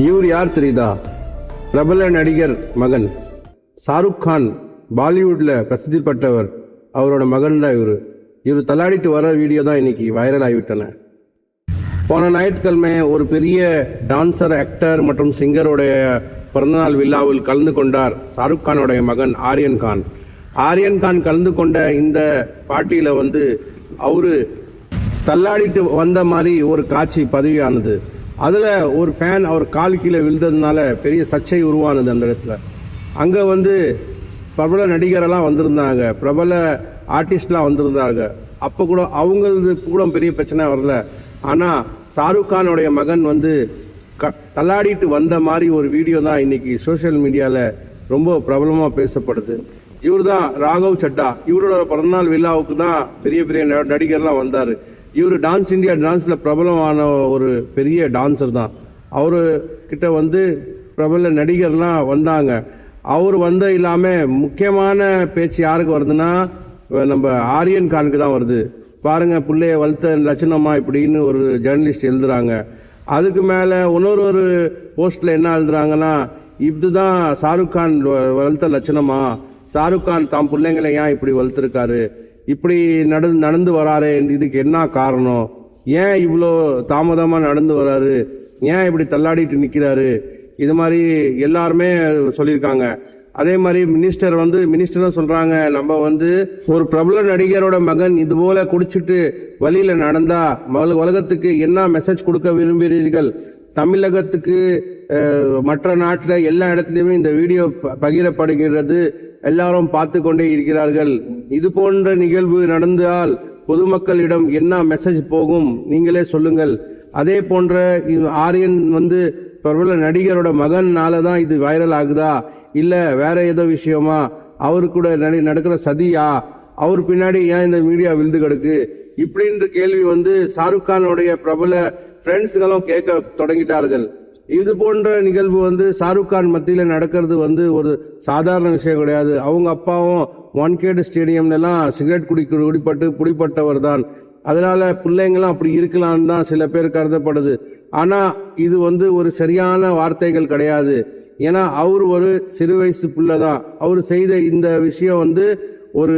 இவர் யார் தெரியுதா? பிரபல நடிகர் மகன் ஷாருக் கான். பாலிவுட்டில் பிரசித்தி பெற்றவர். அவரோட மகன் தான் இவர் தள்ளாடிட்டு வர வீடியோ தான் இன்னைக்கு வைரல் ஆகிவிட்டன. போன ஞாயிற்றுக்கிழமை ஒரு பெரிய டான்சர், ஆக்டர் மற்றும் சிங்கருடைய பிறந்தநாள் விழாவில் கலந்து கொண்டார் ஷாருக் கானுடைய மகன் ஆரியன் கான். ஆரியன் கான் கலந்து கொண்ட இந்த பாட்டியில் அவரு தள்ளாடிட்டு வந்த மாதிரி ஒரு காட்சி பதிவானது. அதில் ஒரு ஃபேன் அவர் கால் கீழே விழுந்ததுனால பெரிய சர்ச்சை உருவானது. அந்த இடத்துல அங்கே பிரபல நடிகரெல்லாம் வந்திருந்தாங்க, பிரபல ஆர்டிஸ்ட்லாம் வந்திருந்தாங்க. அப்போ கூட அவங்களது கூட பெரிய பிரச்சனை வரல. ஆனால் ஷாருக் கானுடைய மகன் தள்ளாடிட்டு வந்த மாதிரி ஒரு வீடியோ தான் இன்னைக்கு சோஷியல் மீடியாவில் ரொம்ப பிரபலமாக பேசப்படுது. இவர் தான் ராகவ் சட்டா. இவரோட பிறந்தநாள் விழாவுக்கு தான் பெரிய பெரிய நடிகர்லாம் வந்தார். இவர் டான்ஸ் இந்தியா டான்ஸில் பிரபலமான ஒரு பெரிய டான்ஸர் தான். அவரு கிட்ட பிரபல நடிகர்லாம் வந்தாங்க. அவர் இல்லாமல் முக்கியமான பேச்சு யாருக்கு வருதுன்னா நம்ம ஆரியன் கானுக்கு தான் வருது. பாருங்க, பிள்ளைய வளர்த்த லட்சணமா இப்படின்னு ஒரு ஜேர்னலிஸ்ட் எழுதுறாங்க. அதுக்கு மேலே இன்னொரு போஸ்டில் என்ன எழுதுறாங்கன்னா, இதுதான் ஷாருக் கான் வளர்த்த லட்சணமா, ஷாருக் கான் தாம் பிள்ளைங்களை ஏன் இப்படி வளர்த்துருக்காரு, இப்படி நடந்து வராரு, இதுக்கு என்ன காரணம், ஏன் இவ்வளோ தாமதமாக நடந்து வராரு, ஏன் இப்படி தள்ளாடிட்டு நிற்கிறாரு, இது மாதிரி எல்லாருமே சொல்லியிருக்காங்க. அதே மாதிரி மினிஸ்டரும் சொல்கிறாங்க, நம்ம ஒரு பிரபல நடிகரோட மகன் இது போல குடிச்சிட்டு வழியில் நடந்தா உலகத்துக்கு என்ன மெசேஜ் கொடுக்க விரும்புகிறீர்கள்? தமிழகத்துக்கு மற்ற நாட்டில் எல்லா இடத்துலையுமே இந்த வீடியோ பகிரப்படுகிறது, எல்லாரும் பார்த்து கொண்டே இருக்கிறார்கள். இது போன்ற நிகழ்வு நடந்தால் பொதுமக்களிடம் என்ன மெசேஜ் போகும், நீங்களே சொல்லுங்கள். அதே போன்ற ஆரியன் பிரபல நடிகரோட மகன்னால தான் இது வைரல் ஆகுதா, இல்லை வேற ஏதோ விஷயமா, அவரு கூட நடக்கிற சதியா, அவர் பின்னாடி ஏன் இந்த மீடியா விழுந்து கிடக்கு இப்படின்ற கேள்வி ஷாருக் கானுடைய பிரபல ஃப்ரெண்ட்ஸுகளும் கேட்க தொடங்கிட்டார்கள். இது போன்ற நிகழ்வு ஷாருக் கான் மத்தியில் நடக்கிறது ஒரு சாதாரண விஷயம் கிடையாது. அவங்க அப்பாவும் வான்கேட் ஸ்டேடியம்லாம் சிகரெட் குடிப்பட்டவர் தான். அதனால பிள்ளைங்களும் அப்படி இருக்கலாம்னு தான் சில பேர் கருதப்படுது. ஆனால் இது ஒரு சரியான வார்த்தைகள் கிடையாது. ஏன்னா அவர் ஒரு சிறு வயசு பிள்ளை தான். அவர் செய்த இந்த விஷயம் ஒரு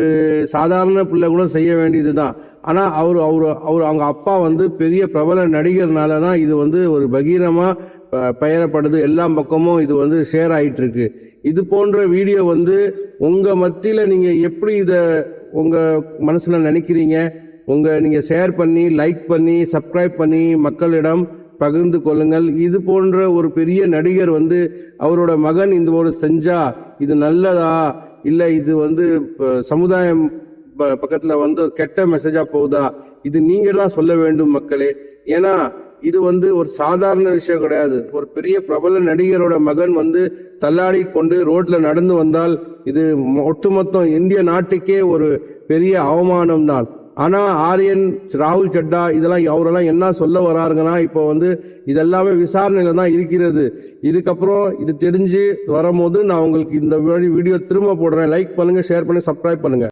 சாதாரண பிள்ளை கூட செய்ய வேண்டியது தான். ஆனால் அவங்க அப்பா பெரிய பிரபல நடிகர்னால தான் இது ஒரு பகீரமாக பெயரப்படுது. எல்லா பக்கமும் இது ஷேர் ஆகிட்டு இருக்கு. இது போன்ற வீடியோ உங்கள் மத்தியில் நீங்கள் எப்படி இதை உங்கள் மனசில் நினைக்கிறீங்க? நீங்கள் ஷேர் பண்ணி, லைக் பண்ணி, சப்ஸ்கிரைப் பண்ணி மக்களிடம் பகிர்ந்து கொள்ளுங்கள். இது போன்ற ஒரு பெரிய நடிகர் அவரோட மகன் இந்த ஒரு செஞ்சா இது நல்லதா, இல்லை இது சமுதாயம் பக்கத்தில் கெட்ட மெசேஜா போகுதா, இது நீங்க தான் சொல்ல வேண்டும் மக்களே. ஏன்னா இது ஒரு சாதாரண விஷயம் கிடையாது. ஒரு பெரிய பிரபல நடிகரோட மகன் தள்ளாடி கொண்டு ரோட்ல நடந்து வந்தால் இது ஒட்டுமொத்தம் இந்திய நாட்டுக்கே ஒரு பெரிய அவமானம் தான். ஆனா ஆரியன், ராகுல் சட்டா அவரெல்லாம் என்ன சொல்ல வராருங்கன்னா, இப்போ இதெல்லாமே விசாரணையில தான் இருக்கிறது. இதுக்கப்புறம் இது தெரிஞ்சு வரும்போது நான் உங்களுக்கு இந்த வீடியோ திரும்ப போடுறேன். லைக் பண்ணுங்க, ஷேர் பண்ணுங்க, சப்ஸ்கிரைப் பண்ணுங்க.